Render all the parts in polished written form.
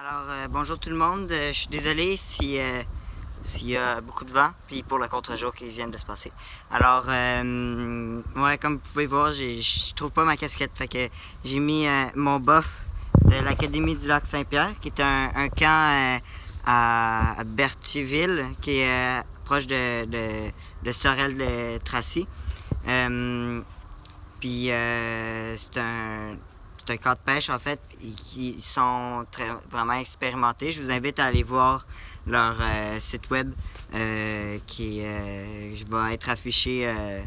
Alors, bonjour tout le monde. Je suis désolé s'il y a beaucoup de vent, puis pour le contre-jour qui vient de se passer. Alors, ouais, comme vous pouvez voir, je trouve pas ma casquette. Fait que j'ai mis mon buff de l'Académie du lac Saint-Pierre, qui est un camp à Berthierville, qui est proche de Sorel-de-Tracy. Puis c'est un camp de pêche en fait qui sont vraiment expérimentés. Je vous invite à aller voir leur site web qui va être affiché à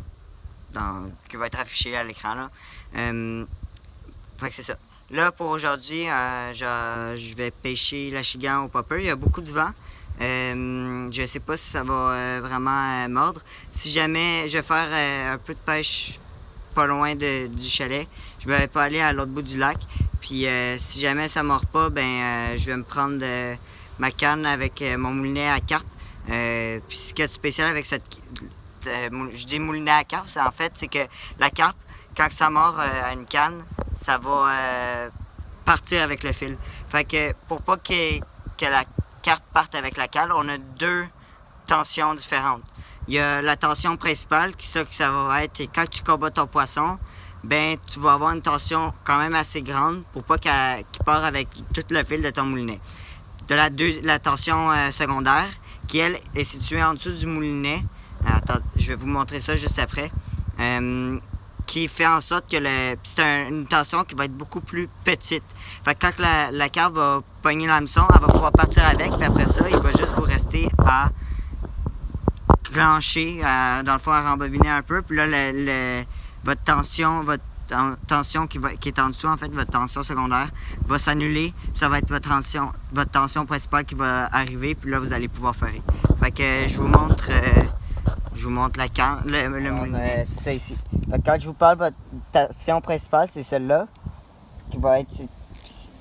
l'écran là. Fait que c'est ça. Là pour aujourd'hui, je vais pêcher l'achigan au popper. Il y a beaucoup de vent. Je sais pas si ça va vraiment mordre. Si jamais je vais faire un peu de pêche pas loin du chalet, je vais pas aller à l'autre bout du lac. Puis si jamais ça mord pas, je vais me prendre ma canne avec mon moulinet à carpe. Puis ce qui est spécial avec je dis moulinet à carpe, c'est que la carpe, quand ça mord à une canne, ça va partir avec le fil. Fait que pour pas que la carpe parte avec la canne, on a deux tensions différentes. Il y a la tension principale, que ça va être quand tu combats ton poisson, tu vas avoir une tension quand même assez grande pour pas qu'il parte avec tout le fil de ton moulinet. De la tension secondaire, qui elle est située en dessous du moulinet. Attends, je vais vous montrer ça juste après. Qui fait en sorte que c'est une tension qui va être beaucoup plus petite. Fait que quand la carpe va pogner l'hameçon, elle va pouvoir partir avec, puis après ça, il va juste vous rester à plancher, dans le fond à rembobiner un peu, puis là votre tension qui est en dessous, en fait, votre tension secondaire va s'annuler, ça va être votre tension principale qui va arriver, puis là vous allez pouvoir faire. Fait que je vous montre la canne, le moulinet. C'est ça ici. Fait que quand je vous parle de votre tension principale, c'est celle-là qui va être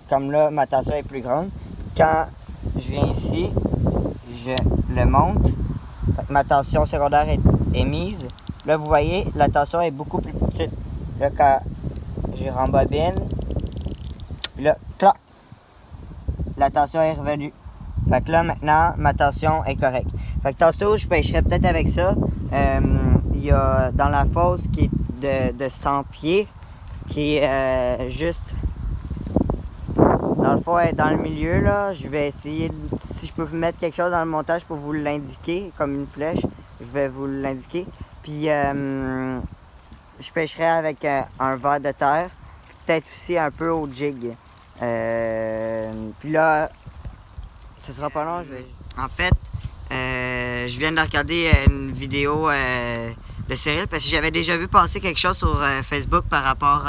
comme là, ma tension est plus grande. Quand je viens ici, je le monte. Ma tension secondaire est mise. Là, vous voyez, la tension est beaucoup plus petite. Là, quand je rembobine, là, clac, la tension est revenue. Fait que là, maintenant, ma tension est correcte. Fait que tantôt, je pêcherais peut-être avec ça. Il y a dans la fosse qui est de 100 pieds, qui est juste dans le fond, dans le milieu, là. Je vais essayer, si je peux mettre quelque chose dans le montage pour vous l'indiquer, comme une flèche, je vais vous l'indiquer. Puis, je pêcherai avec un ver de terre, peut-être aussi un peu au jig. Puis là, ce sera pas long, En fait, je viens de regarder une vidéo de Cyril parce que j'avais déjà vu passer quelque chose sur Facebook par rapport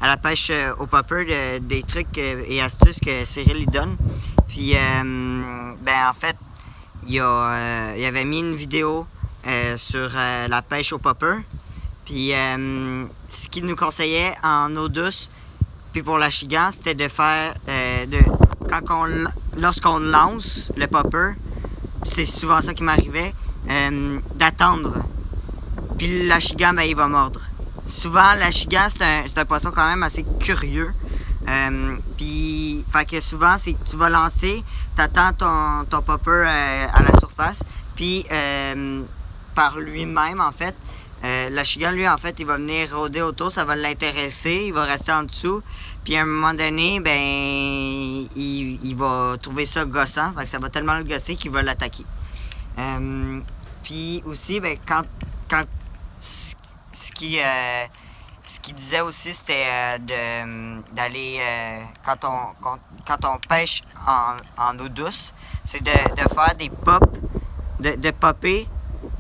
à la pêche au popper, des trucs et astuces que Cyril y donne. Puis, en fait, il avait mis une vidéo sur la pêche au popper. Puis, ce qu'il nous conseillait en eau douce, puis pour l'achigan, c'était de faire, lorsqu'on lance le popper, c'est souvent ça qui m'arrivait, d'attendre. Puis l'achigan, il va mordre. Souvent, l'achigan, c'est un poisson quand même assez curieux. Puis, fait que souvent, tu vas lancer, t'attends ton popper à la surface, puis par lui-même, en fait, l'achigan, lui, en fait, il va venir rôder autour, ça va l'intéresser, il va rester en dessous, puis à un moment donné, il va trouver ça gossant, fait que ça va tellement le gosser qu'il va l'attaquer. Puis aussi, quand ce qu'il disait aussi, c'était d'aller, quand on pêche en eau douce, c'est de faire des pops, de popper,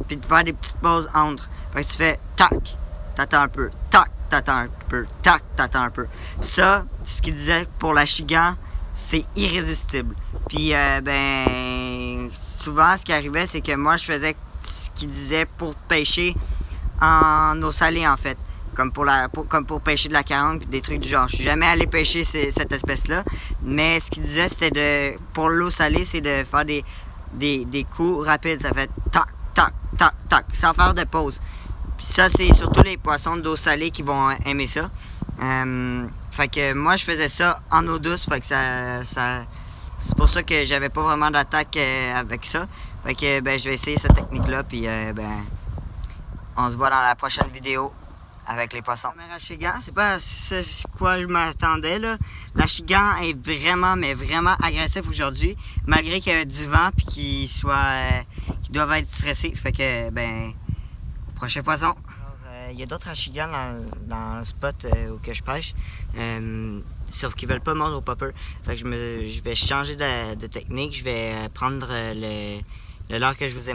puis de faire des petites pauses entre. Fait que tu fais tac, t'attends un peu, tac, t'attends un peu, tac, t'attends un peu. Ça, ce qu'il disait pour l'achigan, c'est irrésistible. Puis, souvent, ce qui arrivait, c'est que moi, je faisais ce qu'il disait pour pêcher en eau salée, en fait. Comme pour pêcher de la carangue et des trucs du genre. Je suis jamais allé pêcher cette espèce-là. Mais ce qu'il disait, c'était pour l'eau salée, c'est de faire des coups rapides. Ça fait tac, tac, tac, tac, sans faire de pause. Puis ça, c'est surtout les poissons d'eau salée qui vont aimer ça. Fait que moi, je faisais ça en eau douce. Fait que ça C'est pour ça que j'avais pas vraiment d'attaque avec ça. Fait que ben, je vais essayer cette technique-là, puis ben, on se voit dans la prochaine vidéo avec les poissons. La marachigan, c'est pas ce quoi je m'attendais là. L'achigan est vraiment, mais vraiment agressif aujourd'hui, malgré qu'il y a du vent puis qu'il doivent être stressés. Fait que ben, au prochain poisson. Il y a d'autres achigans dans le spot où que je pêche, sauf qu'ils veulent pas mordre au popper. Fait que je vais changer de technique. Je vais prendre le leurre que je vous ai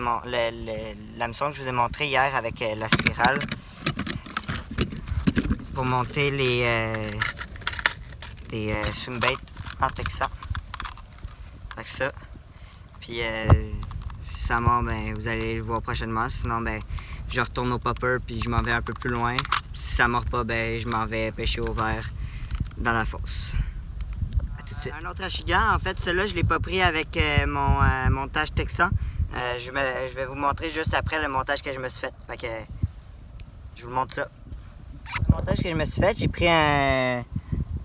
l'hameçon que je vous ai montré hier avec la spirale pour monter des swimbaits en Texas. Fait que ça. Puis si ça mord, ben vous allez le voir prochainement. Sinon, ben je retourne au popper puis je m'en vais un peu plus loin. Si ça mord pas, ben je m'en vais pêcher au vert dans la fosse. À tout de suite. Un autre achigan, en fait, celui-là, je l'ai pas pris avec mon montage texan. Je vais vous montrer juste après le montage que je me suis fait. Fait que je vous montre ça. Le montage que je me suis fait, j'ai pris un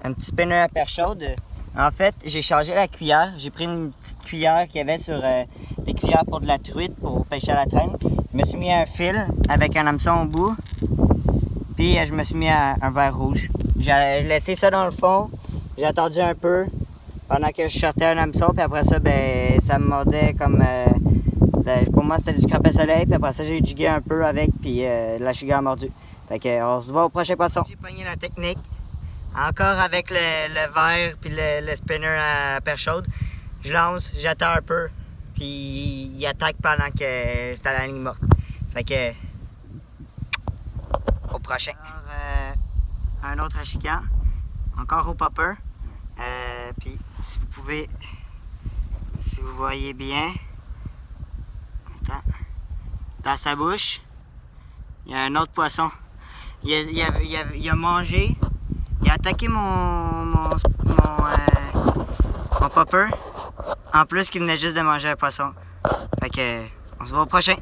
petit spinner à perche chaude. En fait, j'ai changé la cuillère. J'ai pris une petite cuillère qu'il y avait sur des cuillères pour de la truite, pour pêcher à la traîne. Je me suis mis un fil avec un hameçon au bout. Puis je me suis mis un verre rouge. J'ai laissé ça dans le fond. J'ai attendu un peu pendant que je sortais un hameçon. Puis après ça, ben, ça me mordait comme... pour moi, c'était du crapet soleil. Puis après ça, j'ai jigué un peu avec. Puis l'achigan a mordu. Fait que on se voit au prochain poisson. J'ai pogné la technique. Encore avec le verre puis le spinner à perche chaude. Je lance, j'attends un peu. Puis il attaque pendant que c'est à la ligne morte. Fait que au prochain. Alors, un autre achigan. Encore au popper. Puis si vous pouvez, si vous voyez bien, attends, dans sa bouche, il y a un autre poisson. Il a mangé. Il a attaqué mon popper. En plus qu'il venait juste de manger un poisson. Fait que on se voit au prochain.